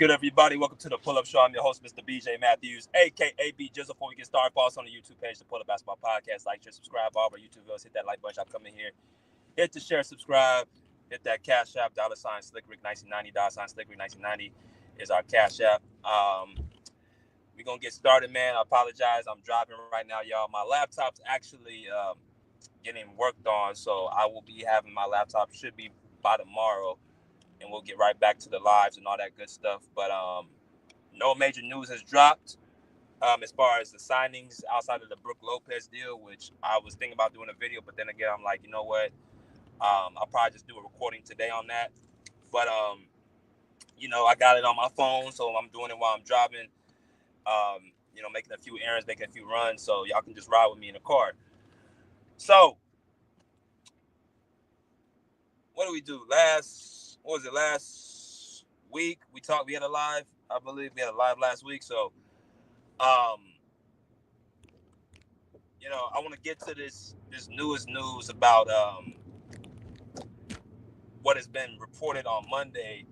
good, everybody? Welcome to the Pull-Up Show. I'm your host, Mr. BJ Matthews, a.k.a. B Jizzle. Before we get started, follow us on the YouTube page, the Pull-Up Basketball Podcast. Like, share, subscribe. All of our YouTube videos. Hit that like button. Y'all come in here. Hit the share, subscribe. Hit that Cash App, $SlickRick1990, $SlickRick1990 is our Cash App. We're going to get started, man. I apologize. I'm driving right now, y'all. My laptop's actually getting worked on, so I will be having my laptop, should be by tomorrow, and we'll get right back to the lives and all that good stuff. But no major news has dropped as far as the signings outside of the Brook Lopez deal, which I was thinking about doing a video, but then again, I'm like, you know what? I'll probably just do a recording today on that. But, I got it on my phone, so I'm doing it while I'm driving, making a few errands, making a few runs, so y'all can just ride with me in the car. So, what did we do? Last week? We had a live, I believe we had a live last week. So, I want to get to this newest news about what has been reported on Monday,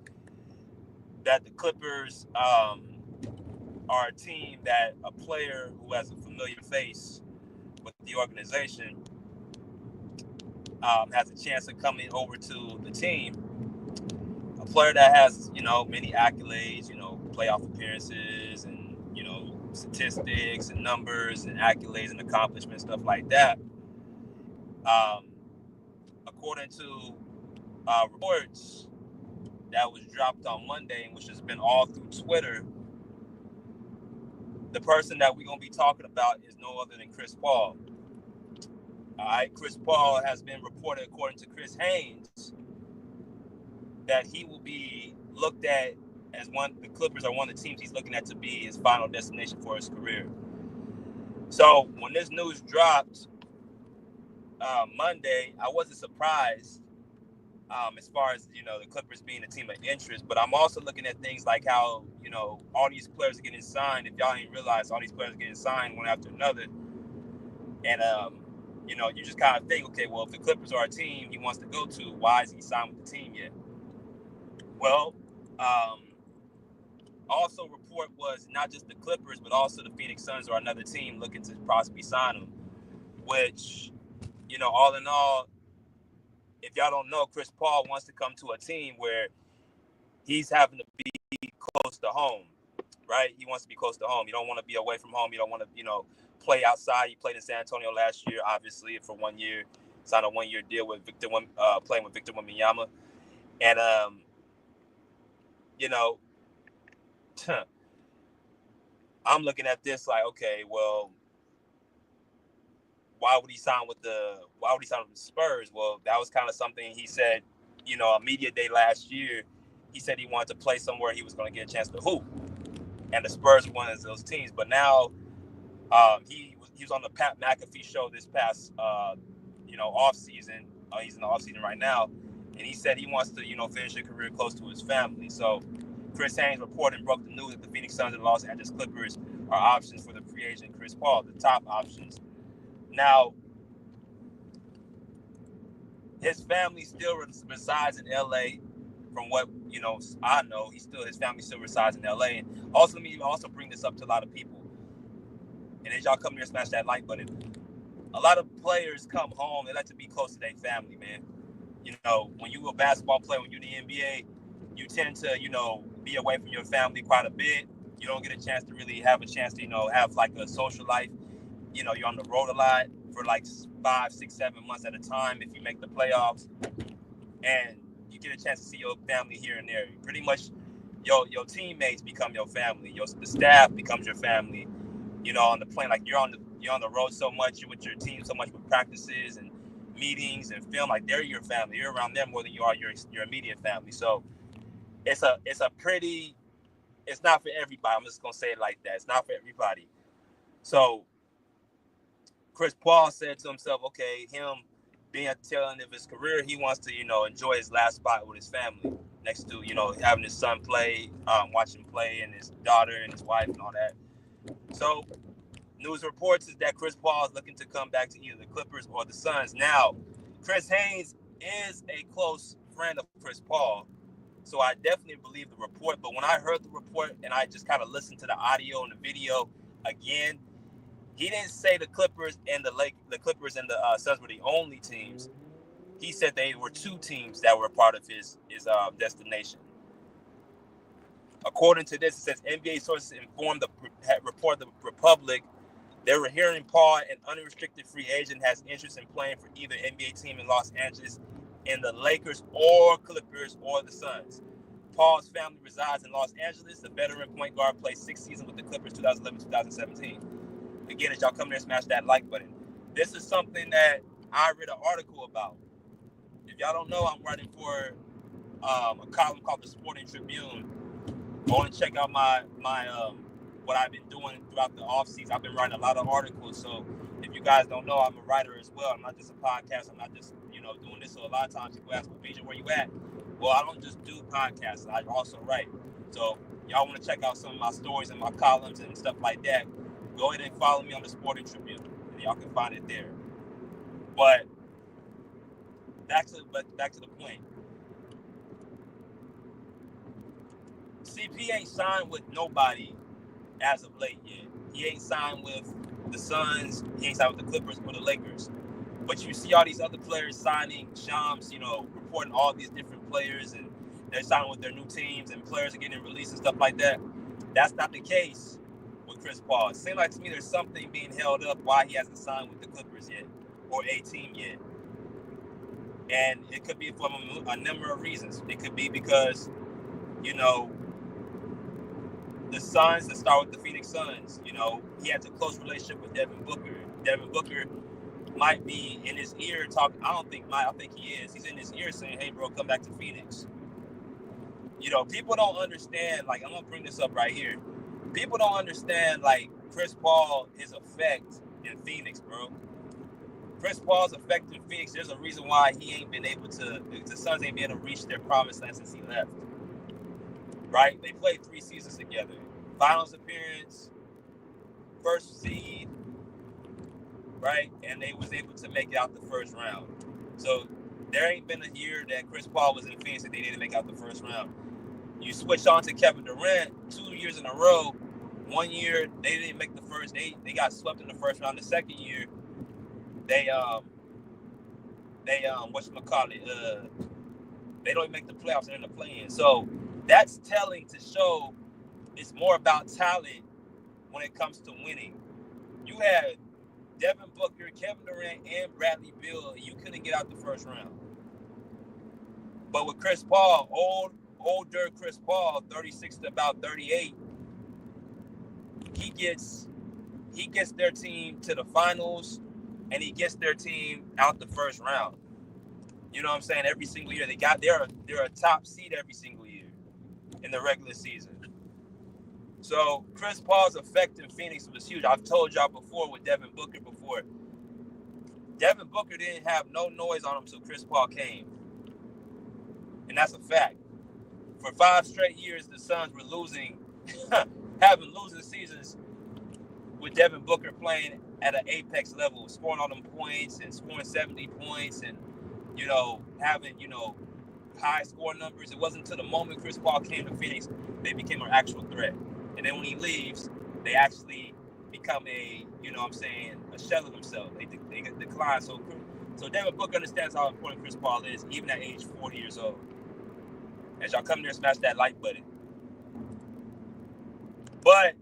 that the Clippers are a team that a player who has a familiar face with the organization has a chance of coming over to the team. A player that has, many accolades, playoff appearances and, statistics and numbers and accolades and accomplishments, stuff like that. According to reports that was dropped on Monday, which has been all through Twitter, the person that we're going to be talking about is no other than Chris Paul. All right, Chris Paul has been reported, according to Chris Haynes, that he will be looked at as the Clippers are one of the teams he's looking at to be his final destination for his career. So when this news dropped Monday, I wasn't surprised as far as, the Clippers being a team of interest, but I'm also looking at things like how, all these players are getting signed. If y'all ain't realize, all these players are getting signed one after another. And, you just kind of think, okay, well, if the Clippers are a team he wants to go to, why is he signed with the team yet? Well, also report was not just the Clippers, but also the Phoenix Suns are another team looking to possibly sign him, which, all in all, if y'all don't know, Chris Paul wants to come to a team where he's having to be close to home, right? He wants to be close to home. You don't want to be away from home. You don't want to, play outside. He played in San Antonio last year, obviously, for 1 year. Signed a 1 year deal with playing with Victor Wembanyama. And, I'm looking at this like, okay, well, why would he sign with the Spurs? Well, that was kind of something he said, a media day last year. He said he wanted to play somewhere he was going to get a chance to hoop. And the Spurs were one of those teams. But now he was on the Pat McAfee show this past, off season. He's in the off season right now. And he said he wants to, finish his career close to his family. So Chris Haynes reported and broke the news that the Phoenix Suns and Los Angeles Clippers are options for the free agent Chris Paul, the top options. Now, his family still resides in LA. From what I know, his family still resides in LA. And also, let me also bring this up to a lot of people. And as y'all come here, smash that like button. A lot of players come home, they like to be close to their family, man. When you're a basketball player, when you're in the NBA, you tend to, be away from your family quite a bit. You don't get a chance to really have have like a social life. You're on the road a lot for like 5, 6, 7 months at a time if you make the playoffs. And you get a chance to see your family here and there. Pretty much your teammates become your family. The staff becomes your family. On the plane, like you're on the road so much, you're with your team so much with practices and meetings and film, like they're your family. You're around them more than you are your immediate family. So it's not for everybody. I'm just gonna say it like that. It's not for everybody. So Chris Paul said to himself, okay, him being at the tail end of his career, he wants to, enjoy his last spot with his family next to, having his son play, watch him play, and his daughter and his wife and all that. So news reports is that Chris Paul is looking to come back to either the Clippers or the Suns. Now, Chris Haynes is a close friend of Chris Paul. So I definitely believe the report. But when I heard the report and I just kind of listened to the audio and the video again, he didn't say the Clippers and the Clippers and the Suns were the only teams. He said they were two teams that were a part of his destination. According to this, it says NBA sources informed the report the Republic. They were hearing Paul, an unrestricted free agent, has interest in playing for either NBA team in Los Angeles, in the Lakers or Clippers or the Suns. Paul's family resides in Los Angeles. The veteran point guard played 6 seasons with the Clippers, 2011-2017. Again, as y'all come there, smash that like button. This is something that I read an article about. If y'all don't know, I'm writing for a column called the Sporting Tribune. Go and check out my what I've been doing throughout the off season. I've been writing a lot of articles. So if you guys don't know, I'm a writer as well. I'm not just a podcast. I'm not just doing this. So a lot of times people ask, "Well, BJ, where you at?" Well, I don't just do podcasts. I also write. So y'all want to check out some of my stories and my columns and stuff like that, go ahead and follow me on the Sporting Tribune, and y'all can find it there. But back to the point. CP ain't signed with nobody as of late yet. He ain't signed with the Suns. He ain't signed with the Clippers or the Lakers. But you see all these other players signing. Shams, reporting all these different players, and they're signing with their new teams, and players are getting released and stuff like that. That's not the case with Chris Paul. It seems like to me there's something being held up why he hasn't signed with the Clippers yet or a team yet. And it could be for a number of reasons. It could be because, the Suns, let's start with the Phoenix Suns. He has a close relationship with Devin Booker. Devin Booker might be in his ear talking. I think he is. He's in his ear saying, "Hey, bro, come back to Phoenix." People don't understand. Like, I'm gonna bring this up right here. People don't understand, like, Chris Paul, his effect in Phoenix, bro. Chris Paul's effect in Phoenix. There's a reason why he ain't been able to. The Suns ain't been able to reach their promised land since he left. Right? They played 3 seasons together. Finals appearance, first seed, right? And they was able to make it out the first round. So there ain't been a year that Chris Paul was in Phoenix that they didn't make out the first round. You switch on to Kevin Durant, 2 years in a row. 1 year they didn't make the first. They got swept in the first round. The second year, they they don't even make the playoffs and end up playing. So that's telling to show it's more about talent when it comes to winning. You had Devin Booker, Kevin Durant, and Bradley Beal, and you couldn't get out the first round. But with Chris Paul, older Chris Paul, 36 to about 38, he gets their team to the finals, and he gets their team out the first round. You know what I'm saying? Every single year they're a top seed every single year in the regular season. So Chris Paul's effect in Phoenix was huge. I've told y'all before with Devin Booker before. Devin Booker didn't have no noise on him until Chris Paul came. And that's a fact. For 5 straight years, the Suns were having losing seasons with Devin Booker playing at an apex level, scoring all them points and scoring 70 points and, having, high score numbers. It wasn't until the moment Chris Paul came to Phoenix, they became an actual threat. And then when he leaves, they actually become a shell of themselves. They decline. So Devin Booker understands how important Chris Paul is, even at age 40 years old. As y'all come there, smash that like button. But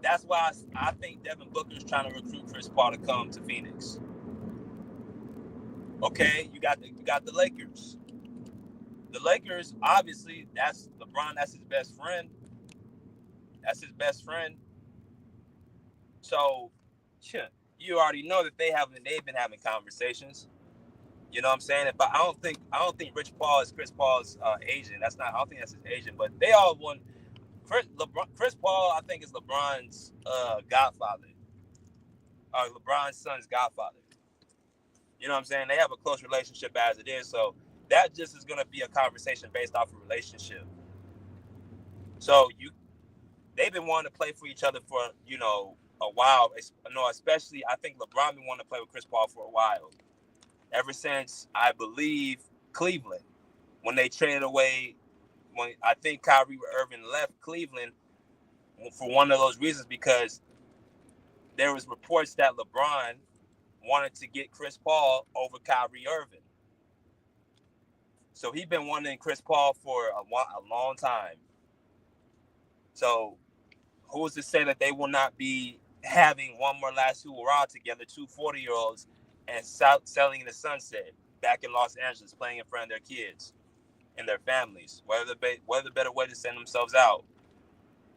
that's why I think Devin Booker is trying to recruit Chris Paul to come to Phoenix. Okay, you got the Lakers. The Lakers, obviously, that's LeBron. That's his best friend. So, you already know that they've been having conversations. You know what I'm saying? But I don't think Rich Paul is Chris Paul's agent. I don't think that's his agent. But they all won. Chris Paul, I think, is LeBron's godfather. LeBron's son's godfather. You know what I'm saying? They have a close relationship as it is. So that just is going to be a conversation based off of relationship. So they've been wanting to play for each other for, a while. Especially I think LeBron been wanting to play with Chris Paul for a while. Ever since, I believe, Cleveland when they traded away. When I think Kyrie Irving left Cleveland for one of those reasons, because there was reports that LeBron wanted to get Chris Paul over Kyrie Irving. So he's been wanting Chris Paul for a long time. So who's to say that they will not be having one more last hurrah together, two 40-year-olds, and selling in the sunset back in Los Angeles, playing in front of their kids and their families? What the better way to send themselves out?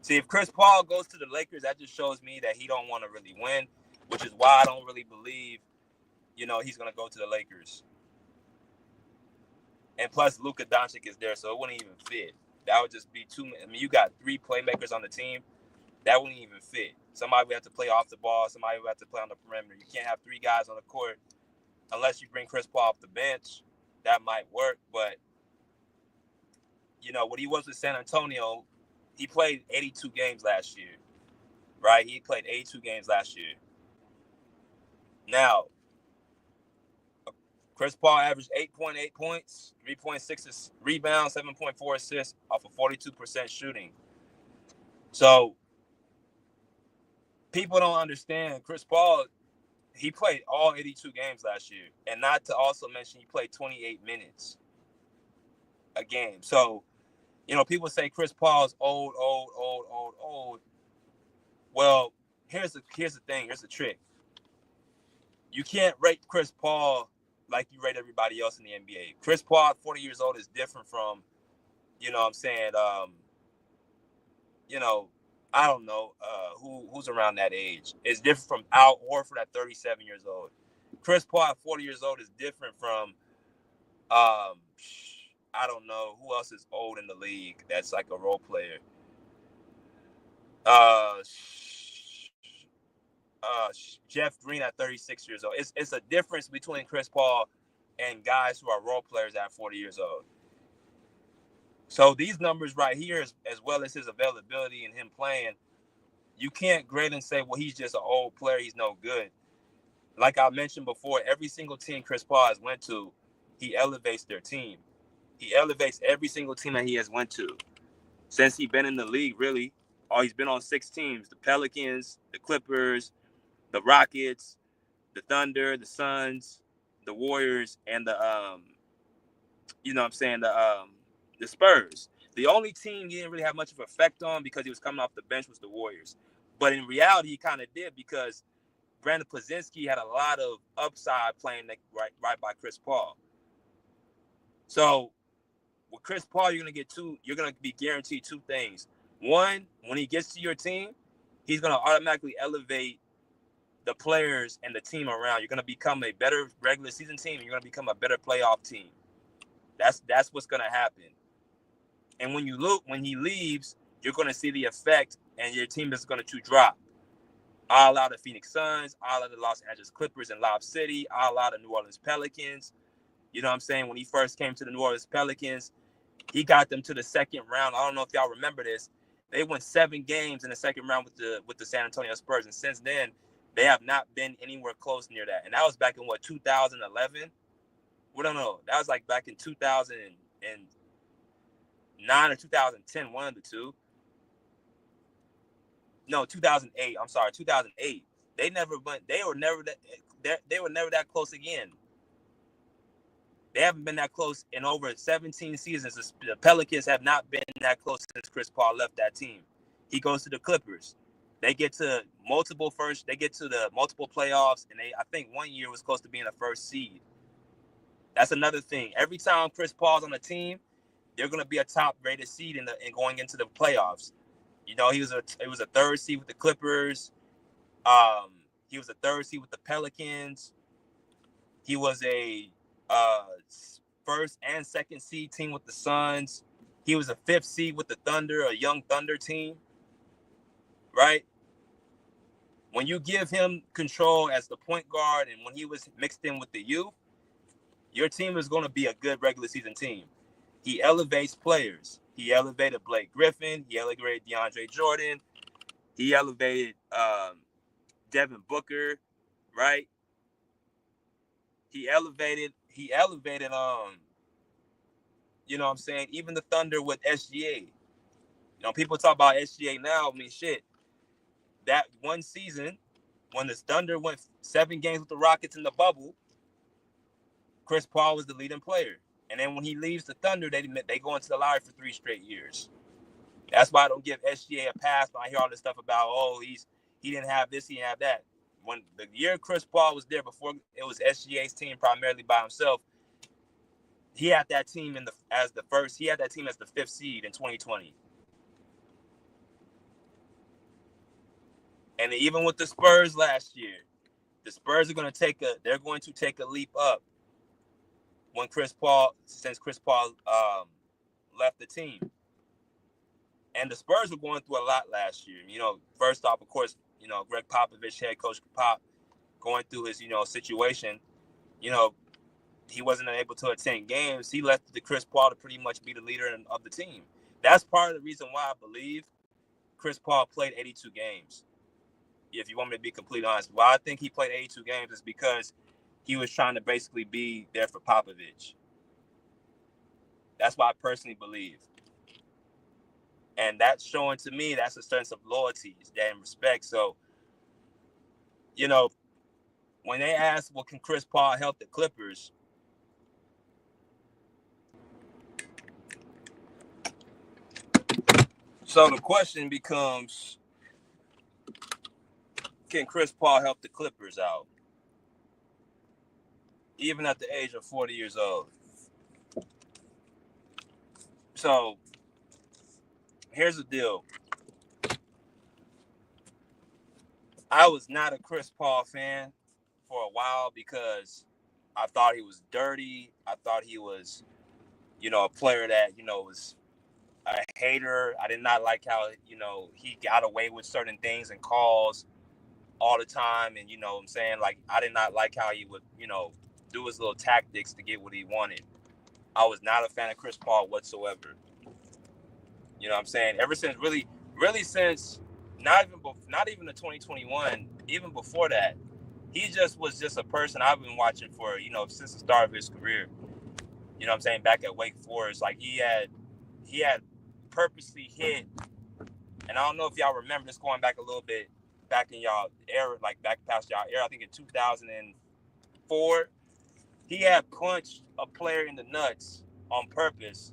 See, if Chris Paul goes to the Lakers, that just shows me that he don't want to really win, which is why I don't really believe, he's going to go to the Lakers. And plus, Luka Doncic is there, so it wouldn't even fit. That would just be too many. I mean, you got 3 playmakers on the team. That wouldn't even fit. Somebody would have to play off the ball. Somebody would have to play on the perimeter. You can't have 3 guys on the court unless you bring Chris Paul off the bench. That might work, but, when he was with San Antonio, he played 82 games last year, right? He played 82 games last year. Now, Chris Paul averaged 8.8 points, 3.6 rebounds, 7.4 assists off of 42% shooting. So, people don't understand. Chris Paul, he played all 82 games last year. And not to also mention, he played 28 minutes a game. So, people say Chris Paul's old. Well, here's the thing. Here's the trick. You can't rate Chris Paul like you rate everybody else in the NBA. Chris Paul, 40 years old, is different from, I don't know who's around that age. It's different from Al Horford at 37 years old. Chris Paul at 40 years old is different from, I don't know who else is old in the league that's like a role player. Jeff Green at 36 years old. It's a difference between Chris Paul and guys who are role players at 40 years old. So these numbers right here, as well as his availability and him playing, you can't grade and say, well, he's just an old player, he's no good. Like I mentioned before, every single team Chris Paul has went to, he elevates their team. He elevates every single team that he has went to. Since he's been in the league, really, he's been on 6 teams: the Pelicans, the Clippers, the Rockets, the Thunder, the Suns, the Warriors, and the Spurs. The only team he didn't really have much of an effect on because he was coming off the bench was the Warriors. But in reality, he kind of did, because Brandon Pozinski had a lot of upside playing right by Chris Paul. So with Chris Paul, you're gonna be guaranteed 2 things. One, when he gets to your team, he's gonna automatically elevate the players and the team around. You're gonna become a better regular season team. You're gonna become a better playoff team. That's what's gonna happen. And when he leaves, you're gonna see the effect, and your team is gonna drop. I'll allow the Phoenix Suns, I'll allow the Los Angeles Clippers and Lob City, I'll allow the New Orleans Pelicans. You know what I'm saying? When he first came to the New Orleans Pelicans, he got them to the second round. I don't know if y'all remember this. They won 7 games in the second round with the San Antonio Spurs, and since then, they have not been anywhere close near that. And that was back in 2011? We don't know. That was like back in 2009 or 2010, one of the two. No, 2008. I'm sorry, 2008. They were never that close again. They haven't been that close in over 17 seasons. The Pelicans have not been that close since Chris Paul left that team. He goes to the Clippers. They get to multiple playoffs, and I think one year was close to being a first seed. That's another thing. Every time Chris Paul's on a team, they're going to be a top-rated seed in going into the playoffs. He was a 3rd seed with the Clippers. He was a 3rd seed with the Pelicans. He was a 1st and 2nd seed team with the Suns. He was a 5th seed with the Thunder, a young Thunder team. Right? When you give him control as the point guard, and when he was mixed in with the youth, your team is going to be a good regular season team. He elevates players. He elevated Blake Griffin. He elevated DeAndre Jordan. He elevated Devin Booker, right? He elevated You know what I'm saying? Even the Thunder with SGA. You know, people talk about SGA now. I mean, shit. That one season, when the Thunder went 7 games with the Rockets in the bubble, Chris Paul was the leading player. And then when he leaves the Thunder, they go into the lottery for 3 straight years. That's why I don't give SGA a pass when I hear all this stuff about, oh, he didn't have this, he didn't have that. When the year Chris Paul was there, before it was SGA's team primarily by himself, he had that team as the 5th seed in 2020. And even with the Spurs last year, the Spurs are going to take a leap up since Chris Paul left the team. And the Spurs were going through a lot last year. You know, first off, of course, you know, Greg Popovich, head coach Pop, going through his, you know, situation. You know, he wasn't able to attend games. He left the Chris Paul to pretty much be the leader of the team. That's part of the reason why I believe Chris Paul played 82 games. If you want me to be completely honest, why I think he played 82 games is because he was trying to basically be there for Popovich. That's what I personally believe. And that's showing to me that's a sense of loyalty and respect. So, you know, when they ask, well, can Chris Paul help the Clippers? So the question becomes, can Chris Paul help the Clippers out? Even at the age of 40 years old. So here's the deal. I was not a Chris Paul fan for a while because I thought he was dirty. I thought he was, you know, a player that, you know, was a hater. I did not like how, you know, he got away with certain things and calls all the time. And, you know what I'm saying? Like, I did not like how he would, you know, do his little tactics to get what he wanted. I was not a fan of Chris Paul whatsoever. You know what I'm saying? Ever since really since not even the 2021, even before that, he was just a person I've been watching for, you know, since the start of his career. You know what I'm saying? Back at Wake Forest, like he had purposely hit, and I don't know if y'all remember this, going back a little bit, back in y'all era, like back past y'all era, I think in 2004, he had punched a player in the nuts on purpose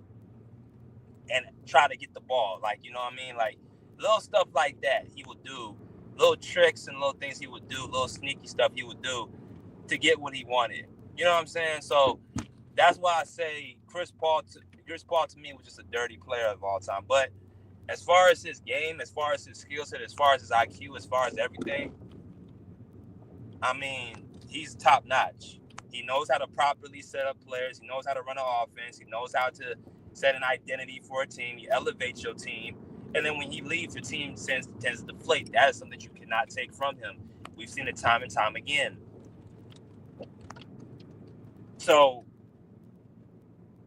and try to get the ball. Like, you know what I mean? Like, little stuff like that he would do. Little tricks and little things he would do. Little sneaky stuff he would do to get what he wanted. You know what I'm saying? So that's why I say Chris Paul to me was just a dirty player of all time. But as far as his game, as far as his skill set, as far as his IQ, as far as everything, I mean, he's top notch. He knows how to properly set up players. He knows how to run an offense. He knows how to set an identity for a team. He elevates your team. And then when he leaves, your team tends to deflate. That is something that you cannot take from him. We've seen it time and time again. So,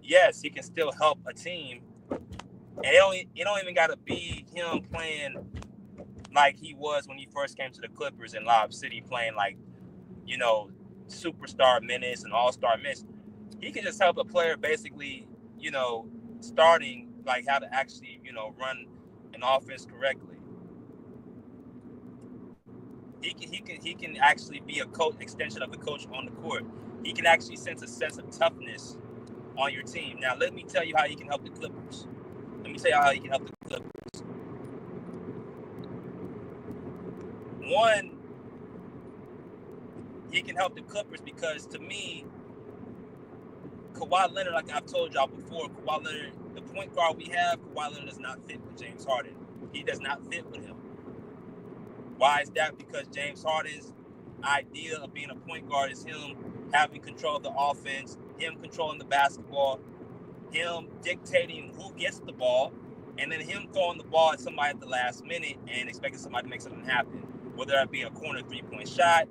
yes, he can still help a team. And it don't even got to be him playing like he was when he first came to the Clippers in Lob City, playing like, you know, superstar minutes and all-star minutes. He can just help a player basically, you know, starting, like how to actually, you know, run an offense correctly. He can actually be a coach, extension of the coach on the court. He can actually sense a sense of toughness on your team. Now, let me tell you how he can help the Clippers. One, he can help the Clippers because, to me, Kawhi Leonard, like I've told y'all before, Kawhi Leonard, the point guard we have, Kawhi Leonard does not fit with James Harden. He does not fit with him. Why is that? Because James Harden's idea of being a point guard is him having control of the offense, him controlling the basketball, him dictating who gets the ball, and then him throwing the ball at somebody at the last minute and expecting somebody to make something happen. Whether that be a corner three-point shot,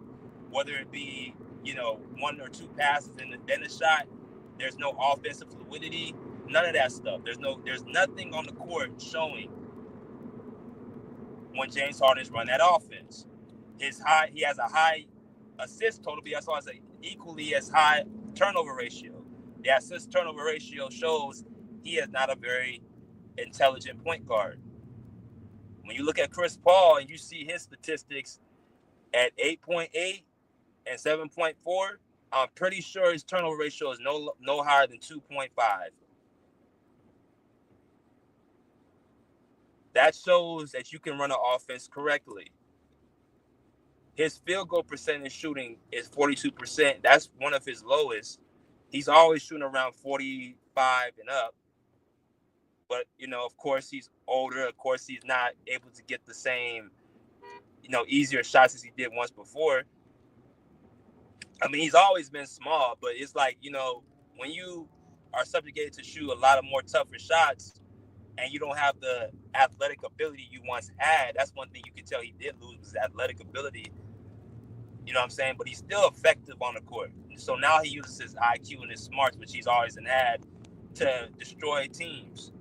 whether it be, you know, 1 or 2 passes and then a shot, there's no offensive fluidity, none of that stuff. There's nothing on the court showing when James Harden's run that offense. He has a high assist total, but he also has an equally as high turnover ratio. The assist turnover ratio shows he is not a very intelligent point guard. When you look at Chris Paul and you see his statistics at 8.8 and 7.4, I'm pretty sure his turnover ratio is no higher than 2.5. That shows that you can run an offense correctly. His field goal percentage shooting is 42%. That's one of his lowest. He's always shooting around 45 and up. But, of course, he's older. Of course, he's not able to get the same, easier shots as he did once before. I mean, he's always been small, but it's like, when you are subjugated to shoot a lot of more tougher shots and you don't have the athletic ability you once had, that's one thing you can tell he did lose, was athletic ability. You know what I'm saying? But he's still effective on the court. So now he uses his IQ and his smarts, which he's always had, to destroy teams.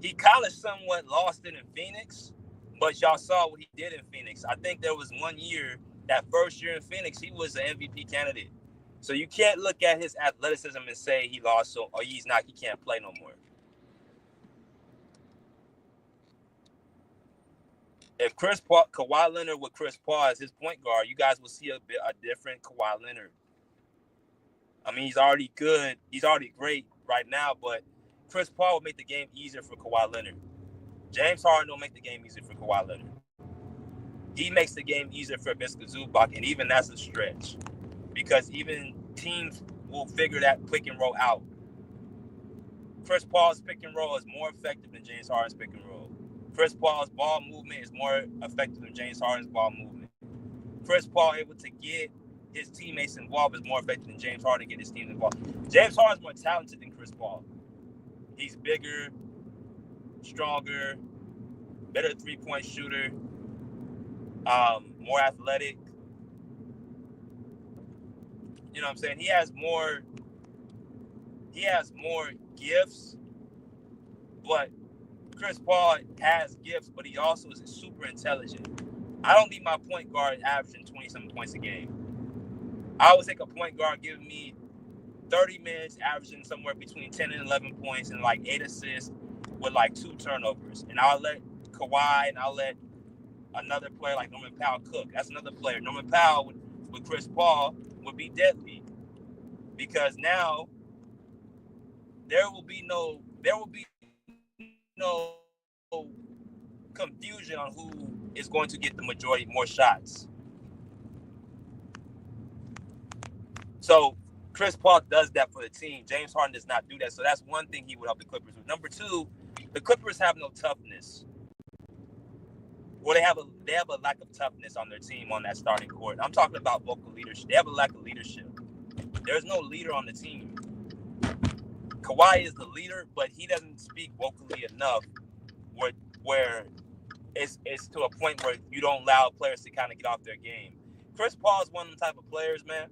He kind of somewhat lost it in Phoenix, but y'all saw what he did in Phoenix. I think there was one year, that first year in Phoenix, he was an MVP candidate. So you can't look at his athleticism and say he lost, or he can't play no more. If Kawhi Leonard with Chris Paul as his point guard, you guys will see a different Kawhi Leonard. I mean, he's already good. He's already great right now, but Chris Paul will make the game easier for Kawhi Leonard. James Harden will make the game easier for Kawhi Leonard. He makes the game easier for Viska Zubac, and even that's a stretch, because even teams will figure that pick and roll out. Chris Paul's pick and roll is more effective than James Harden's pick and roll. Chris Paul's ball movement is more effective than James Harden's ball movement. Chris Paul able to get his teammates involved is more effective than James Harden get his team involved. James Harden's more talented than Chris Paul. He's bigger, stronger, better three-point shooter, more athletic. You know what I'm saying? He has more gifts, but Chris Paul has gifts, but he also is super intelligent. I don't need my point guard averaging 20-something points a game. I would take a point guard giving me 30 minutes, averaging somewhere between 10 and 11 points and like 8 assists with like 2 turnovers. And I'll let Kawhi and I'll let another player like Norman Powell cook. That's another player. Norman Powell with Chris Paul would be deadly, because now there will be no confusion on who is going to get the majority more shots. So Chris Paul does that for the team. James Harden does not do that. So that's one thing he would help the Clippers with. Number 2, the Clippers have no toughness. Well, they have a lack of toughness on their team on that starting court. I'm talking about vocal leadership. They have a lack of leadership. There's no leader on the team. Kawhi is the leader, but he doesn't speak vocally enough where it's to a point where you don't allow players to kind of get off their game. Chris Paul is one of the type of players, man.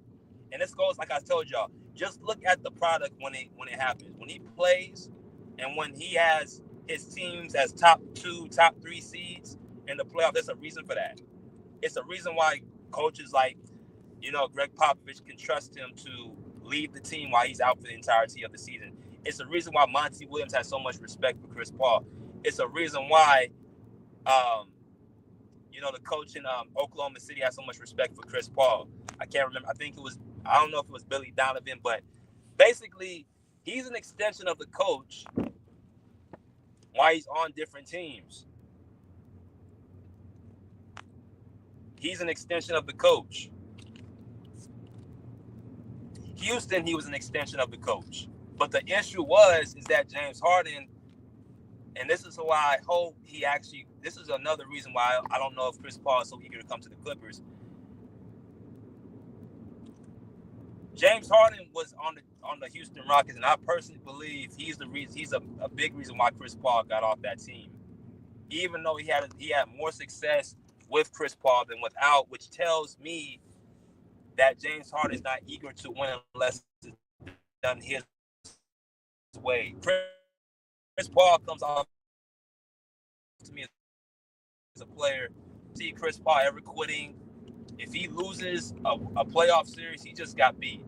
And this goes, like I told y'all, just look at the product when it happens. When he plays and when he has his teams as top 2, top 3 seeds in the playoff, there's a reason for that. It's a reason why coaches like, Greg Popovich can trust him to lead the team while he's out for the entirety of the season. It's a reason why Monty Williams has so much respect for Chris Paul. It's a reason why, the coach in Oklahoma City has so much respect for Chris Paul. I can't remember. I don't know if it was Billy Donovan, but basically he's an extension of the coach while he's on different teams. He's an extension of the coach. Houston, he was an extension of the coach. But the issue is that James Harden, and this is why I hope this is another reason why I don't know if Chris Paul is so eager to come to the Clippers. James Harden was on the Houston Rockets, and I personally believe he's the reason. He's a big reason why Chris Paul got off that team, even though he had more success with Chris Paul than without, which tells me that James Harden is not eager to win unless it's done his way. Chris Paul comes off to me as a player. See Chris Paul ever quitting. If he loses a playoff series, he just got beat.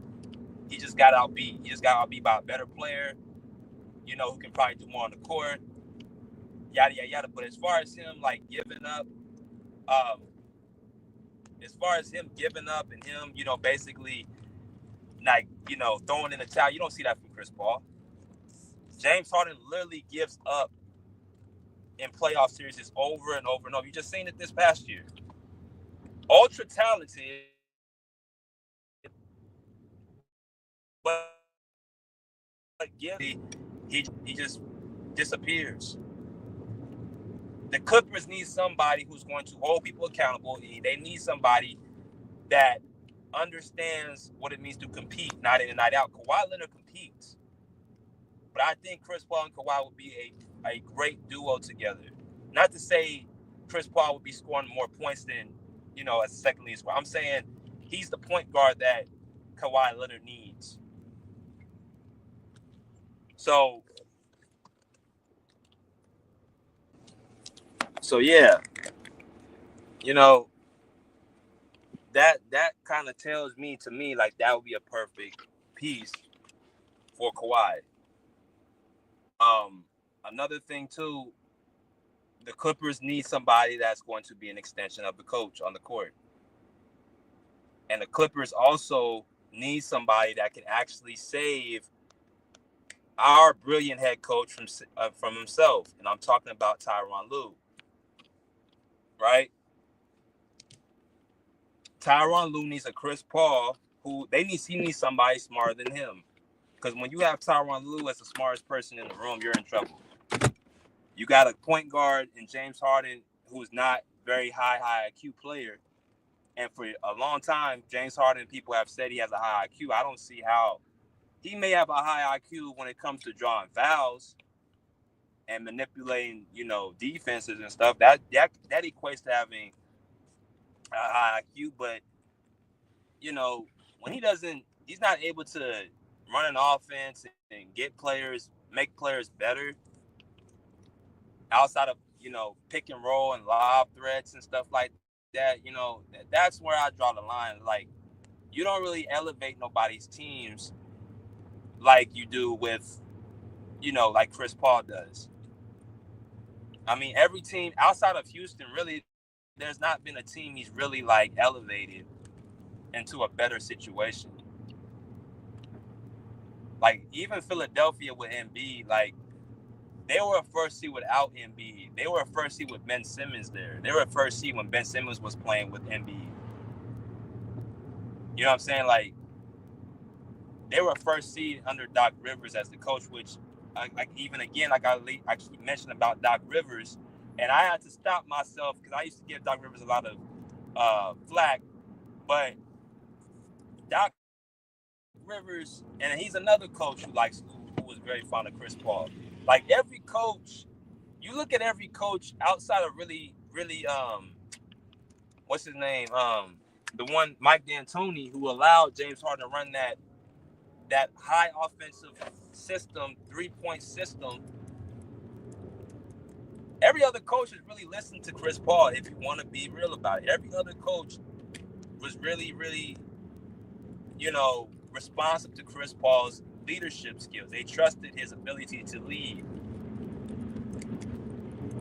He just got outbeat. He just got outbeat by a better player. who can probably do more on the court, yada yada yada. But as far as him like giving up, um, and him, basically like throwing in the towel, you don't see that from Chris Paul. James Harden literally gives up in playoff series over and over and over. You just seen it this past year. Ultra talented, but he just disappears. The Clippers need somebody who's going to hold people accountable. They need somebody that understands what it means to compete night in and night out. Kawhi Leonard competes, but I think Chris Paul and Kawhi would be a great duo together. Not to say Chris Paul would be scoring more points than, as a second lead scorer. I'm saying he's the point guard that Kawhi Leonard needs. So yeah, that kind of tells me like that would be a perfect piece for Kawhi. Another thing too, the Clippers need somebody that's going to be an extension of the coach on the court. And the Clippers also need somebody that can actually save our brilliant head coach from himself. And I'm talking about Tyron Lue. Right? Tyron Lue needs a Chris Paul he needs somebody smarter than him. Because when you have Tyron Lue as the smartest person in the room, you're in trouble. You got a point guard in James Harden who's not very high IQ player. And for a long time, James Harden, people have said he has a high IQ. I don't see how. He may have a high IQ when it comes to drawing fouls and manipulating, defenses and stuff. That equates to having a high IQ. But, when he's not able to run an offense and make players better outside of, pick and roll and lob threats and stuff like that, that's where I draw the line. Like, you don't really elevate nobody's teams like you do with, like Chris Paul does. I mean, every team outside of Houston, really, there's not been a team he's really like elevated into a better situation. Like even Philadelphia with Embiid, like they were a first seed without Embiid. They were a first seed with Ben Simmons there. They were a first seed when Ben Simmons was playing with Embiid. You know what I'm saying? Like they were a first seed under Doc Rivers as the coach, which I keep mentioning about Doc Rivers, and I had to stop myself because I used to give Doc Rivers a lot of flack, but Doc Rivers, and he's another coach who was very fond of Chris Paul. Like every coach, you look at every coach outside of really, what's his name? The one Mike D'Antoni who allowed James Harden to run that high offensive system, 3-point system. Every other coach has really listened to Chris Paul, if you want to be real about it. Every other coach was really, really, responsive to Chris Paul's leadership skills. They trusted his ability to lead.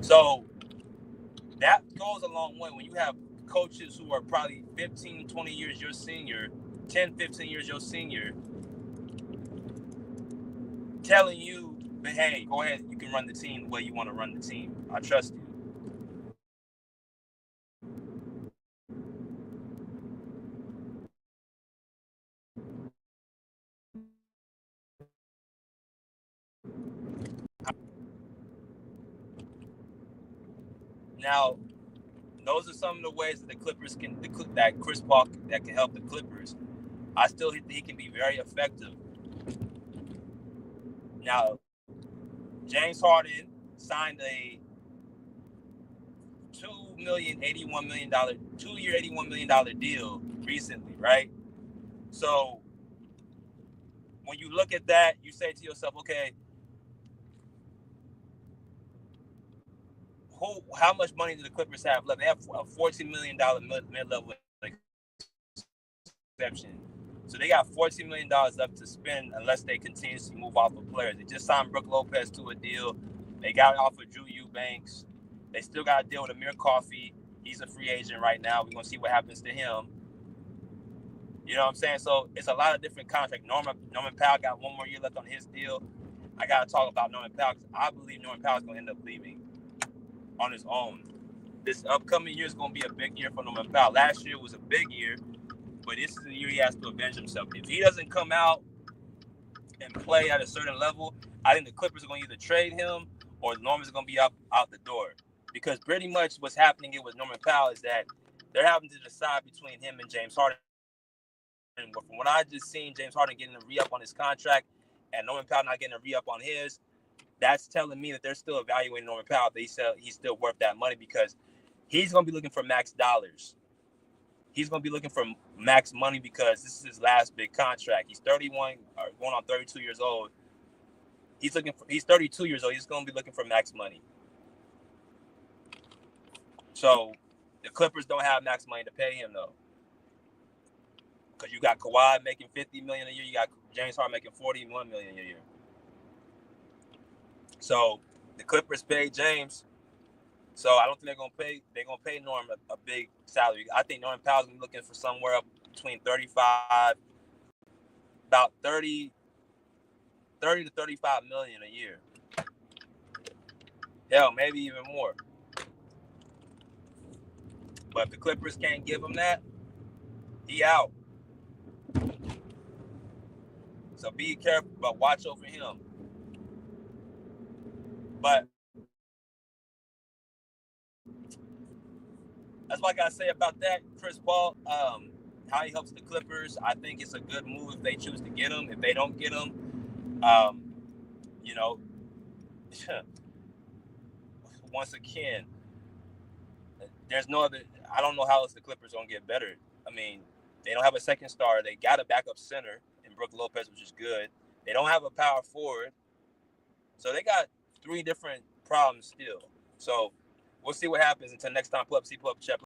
So that goes a long way when you have coaches who are probably 15, 20 years your senior, 10, 15 years your senior, telling you, hey, go ahead, you can run the team the way you want to run the team. I trust you. Now, those are some of the ways that the Clippers that Chris Paul that can help the Clippers. I still think he can be very effective. Now, James Harden signed a $2,081 million 2-year $81 million deal recently, right? So when you look at that, you say to yourself, okay, how much money do the Clippers have left? They have a $14 million mid-level exception. So they got $14 million left to spend unless they continuously move off of players. They just signed Brook Lopez to a deal. They got off of Drew Eubanks. They still got to deal with Amir Coffey. He's a free agent right now. We're going to see what happens to him. You know what I'm saying? So it's a lot of different contracts. Norman Powell got one more year left on his deal. I got to talk about Norman Powell because I believe Norman Powell is going to end up leaving on his own. This upcoming year is going to be a big year for Norman Powell. Last year was a big year, but this is the year he has to avenge himself. If he doesn't come out and play at a certain level, I think the Clippers are going to either trade him or Norman's going to be out the door. Because pretty much what's happening here with Norman Powell is that they're having to decide between him and James Harden. And from what I just seen, James Harden getting a re-up on his contract and Norman Powell not getting a re-up on his, that's telling me that they're still evaluating Norman Powell. They said he's still worth that money because he's going to be looking for max dollars. He's going to be looking for max money because this is his last big contract. He's 31 or going on 32 years old. He's 32 years old. He's going to be looking for max money. So the Clippers don't have max money to pay him though. Because you got Kawhi making $50 million a year, you got James Harden making $41 million a year. So the Clippers paid James. So I don't think they're gonna pay Norm a big salary. I think Norman Powell's gonna be looking for somewhere up between 30 to 35 million a year. Hell, maybe even more. But if the Clippers can't give him that, he out. So be careful, but watch over him. But that's what I gotta say about that. Chris Paul, how he helps the Clippers, I think it's a good move if they choose to get him. If they don't get him, once again, there's no other. I don't know how else the Clippers gonna get better. I mean, they don't have a second star. They got a backup center in Brook Lopez, which is good. They don't have a power forward, so they got 3 different problems still. So we'll see what happens until next time. Pull up, chat.